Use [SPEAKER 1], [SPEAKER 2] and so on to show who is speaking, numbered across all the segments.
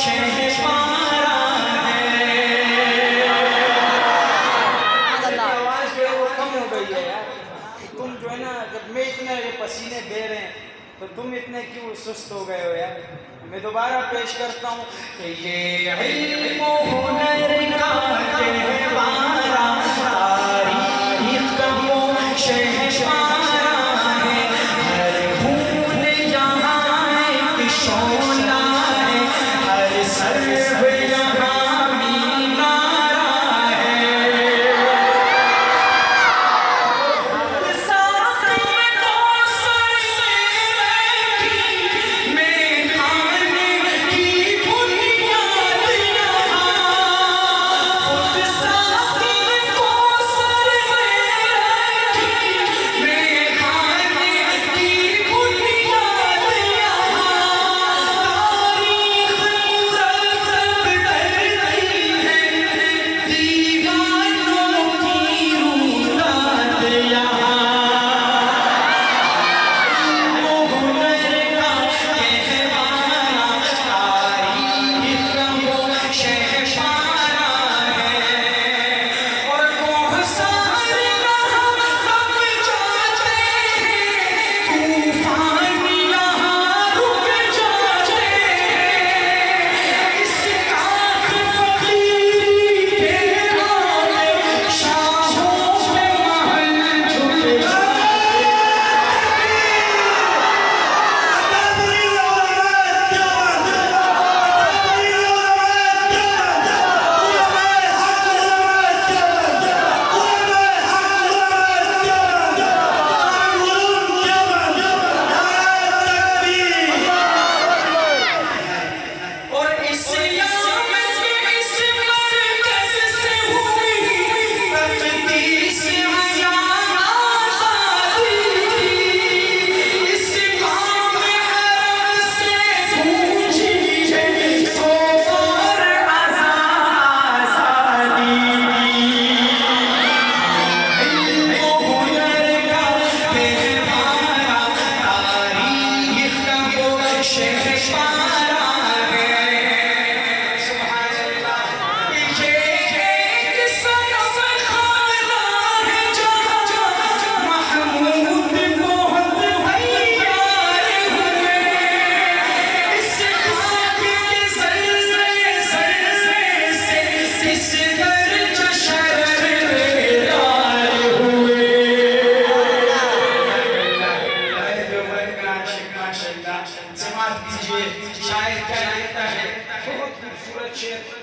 [SPEAKER 1] शहपारा है।
[SPEAKER 2] आवाज जो है वो कम हो गई है यार। तुम जो है ना, जब मैं इतने ये पसीने बह रहे हैं तो तुम इतने क्यों सुस्त हो गए हो यार। मैं दोबारा पेश करता हूँ कि ये इल्म हुनर का कहवारा, तारीख का वो शहपारा है। हर फूल यहाँ एक शोला है, हर सर्व यहाँ मीनारा है।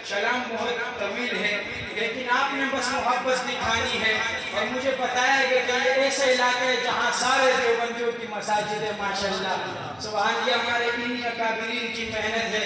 [SPEAKER 2] कलाम बहुत तवील है, लेकिन आपने बस मोहब्बत दिखानी है। और मुझे बताया गया कि ये ऐसा इलाका है जहाँ सारे देवबंदियों की मसाजिद है। माशाल्लाह, सुभान अल्लाह, हमारे दीनी अकाबिरीन की मेहनत है।